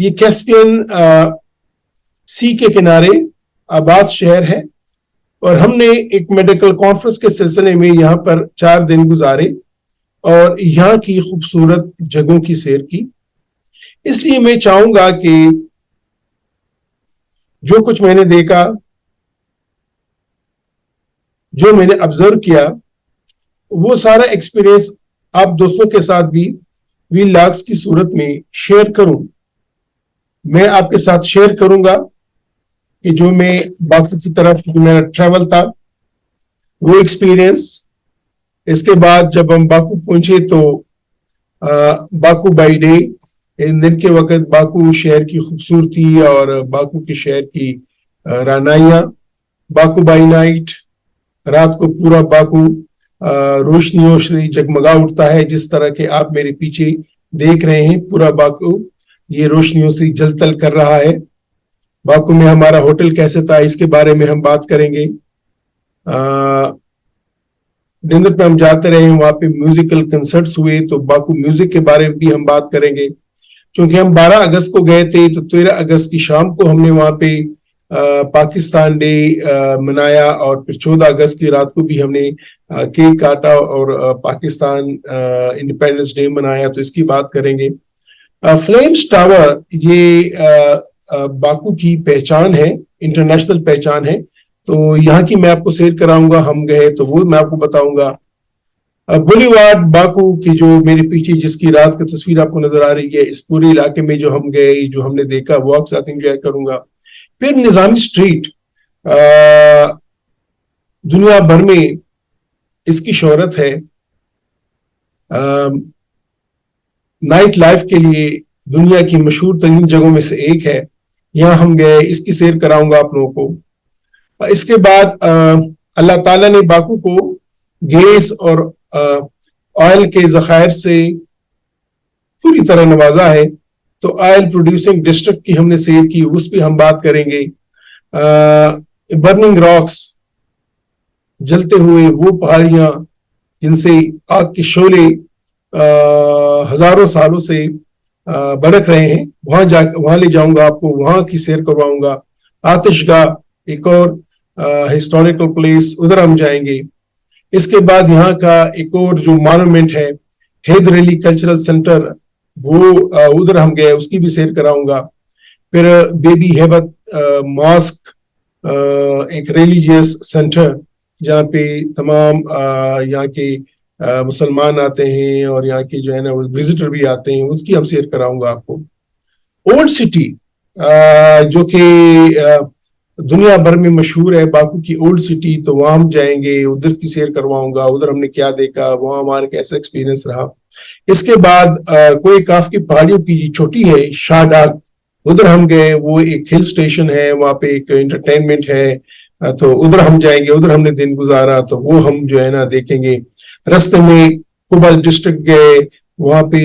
یہ کیسپین سی کے کنارے آباد شہر ہے، اور ہم نے ایک میڈیکل کانفرنس کے سلسلے میں یہاں پر 4 دن گزارے اور یہاں کی خوبصورت جگہوں کی سیر کی. اس لیے میں چاہوں گا کہ جو کچھ میں نے دیکھا، جو میں نے آبزرو کیا، وہ سارا ایکسپیرینس آپ دوستوں کے ساتھ بھی ویلاگز کی صورت میں شیئر کروں. میں آپ کے ساتھ شیئر کروں گا کہ جو میں باقی کی طرف میرا ٹریول تھا وہ ایکسپیرینس. اس کے بعد جب ہم باکو پہنچے تو باکو بائی ڈے، دن کے وقت باکو شہر کی خوبصورتی اور باکو کے شہر کی رانائیاں. باکو بائی نائٹ، رات کو پورا باکو روشنیوں سے جگمگا اٹھتا ہے، جس طرح کہ آپ میرے پیچھے دیکھ رہے ہیں. پورا باکو یہ روشنیوں سے جل تل کر رہا ہے. باکو میں ہمارا ہوٹل کیسے تھا اس کے بارے میں ہم بات کریں گے. ڈنر پہ ہم جاتے رہے، وہاں پہ میوزیکل کنسرٹس ہوئے، تو باکو میوزک کے بارے میں بھی ہم بات کریں گے. چونکہ ہم 12 اگست کو گئے تھے تو 13 اگست کی شام کو ہم نے وہاں پہ پاکستان ڈے منایا، اور پھر 14 اگست کی رات کو بھی ہم نے کیک کاٹا اور پاکستان انڈیپینڈنس ڈے منایا، تو اس کی بات کریں گے. فلیمز ٹاور یہ باکو کی پہچان ہے، انٹرنیشنل پہچان ہے، تو یہاں کی میں آپ کو سیر کراؤں گا. ہم گئے تو وہ میں آپ کو بتاؤں گا. بولیوارڈ باکو کی جو میرے پیچھے جس کی رات کی تصویر آپ کو نظر آ رہی ہے، اس پورے علاقے میں جو ہم گئے، جو ہم نے دیکھا، وہ آپ ساتھ انجوائے کروں گا. پھر نظامی اسٹریٹ، دنیا بھر میں اس کی شہرت ہے، نائٹ لائف کے لیے دنیا کی مشہور ترین جگہوں میں سے ایک ہے. یہاں ہم گئے، اس کی سیر کراؤں گا آپ لوگوں کو. اس کے بعد اللہ تعالیٰ نے باکو کو گیس اور آئل کے ذخائر سے پوری طرح نوازا ہے، تو آئل پروڈیوسنگ ڈسٹرکٹ کی ہم نے سیر کی، اس پہ ہم بات کریں گے. برننگ راکس، جلتے ہوئے وہ پہاڑیاں جن سے آگ کے شعلے ہزاروں سالوں سے بڑک رہے ہیں، وہاں لے جاؤں گا آپ کو، وہاں کی سیر کرواؤں گا. آتش گاہ، ایک اور ہسٹوریکل پلیس، ادھر ہم جائیں گے. اس کے بعد یہاں کا ایک اور جو مانومنٹ ہے، حیدر علی کلچرل سینٹر، وہ ادھر ہم گئے، اس کی بھی سیر کراؤں گا. پھر بیبی ہیبت ماسک، ایک ریلیجیس سینٹر جہاں پہ تمام یہاں کے مسلمان آتے ہیں اور یہاں کے جو ہے نا وزٹر بھی آتے ہیں، اس کی ہم سیر کراؤں گا آپ کو. اولڈ سٹی جو کہ دنیا بھر میں مشہور ہے، باکو کی اولڈ سٹی، تو وہاں ہم جائیں گے، ادھر کی سیر کرواؤں گا، ادھر ہم نے کیا دیکھا، وہاں ہمارا کیسا ایکسپیرینس رہا. اس کے بعد کوئی کاف کی پہاڑیوں کی چھوٹی ہے شاہ ڈاک، ادھر ہم گئے، وہ ایک ہل سٹیشن ہے، وہاں پہ ایک انٹرٹینمنٹ ہے، تو ادھر ہم جائیں گے، ادھر ہم نے دن گزارا، تو وہ ہم جو ہے نا دیکھیں گے. رستے میں کوبا ڈسٹرکٹ گئے، وہاں پہ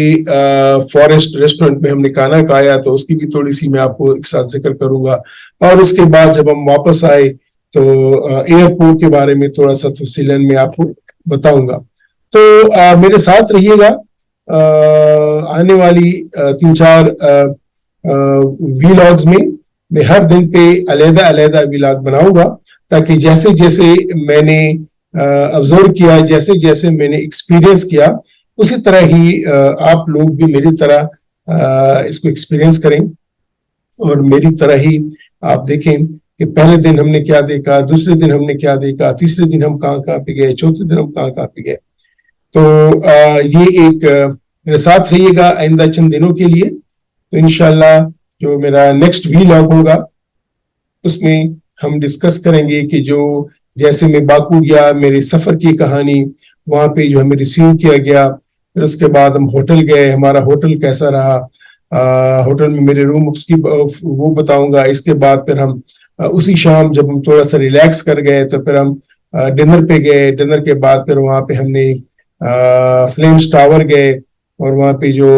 فارسٹ ریسٹورنٹ میں ہم نے کھانا کھایا، تو اس کی بھی تھوڑی سی میں آپ کو ایک ساتھ ذکر کروں گا. اور اس کے بعد جب ہم واپس آئے تو ایئرپورٹ کے بارے میں تھوڑا سا تفصیلاً میں آپ کو بتاؤں گا. تو میرے ساتھ رہیے گا. آنے والی 3-4 ویلاگز میں ہر دن پہ علیحدہ ویلاگ بناؤں گا، تاکہ جیسے جیسے میں نے آبزرو کیا، جیسے جیسے میں نے ایکسپیرینس کیا، اسی طرح ہی آپ لوگ بھی میری طرح اس کو ایکسپیرینس کریں، اور میری طرح ہی آپ دیکھیں کہ پہلے دن ہم نے کیا دیکھا، دوسرے دن ہم نے کیا دیکھا، تیسرے دن ہم کہاں پہ گئے، چوتھے دن ہم کہاں پہ گئے. تو یہ ایک میرے ساتھ رہیے گا آئندہ چند دنوں کے لیے. تو انشاءاللہ جو میرا نیکسٹ ویلاگ ہوگا اس میں ہم ڈسکس کریں گے کہ جو جیسے میں باکو گیا، میرے سفر کی کہانی، وہاں پہ جو ہمیں ریسیو کیا گیا، پھر اس کے بعد ہم ہوٹل گئے، ہمارا ہوٹل کیسا رہا، ہوٹل میں میرے روم اس کی وہ بتاؤں گا. اس کے بعد پھر ہم اسی شام جب ہم تھوڑا سا ریلیکس کر گئے تو پھر ہم ڈنر پہ گئے. ڈنر کے بعد پھر وہاں پہ ہم نے فلیمز ٹاور گئے، اور وہاں پہ جو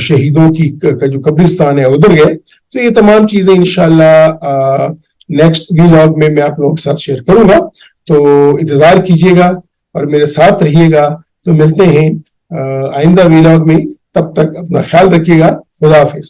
شہیدوں کی جو قبرستان ہے ادھر گئے. تو یہ تمام چیزیں انشاءاللہ نیکسٹ ویلاگ میں آپ لوگوں کے ساتھ شیئر کروں گا. تو انتظار کیجیے گا اور میرے ساتھ رہیے گا. تو ملتے ہیں آئندہ ویلاگ میں، تب تک اپنا خیال رکھیے گا. خدا حافظ.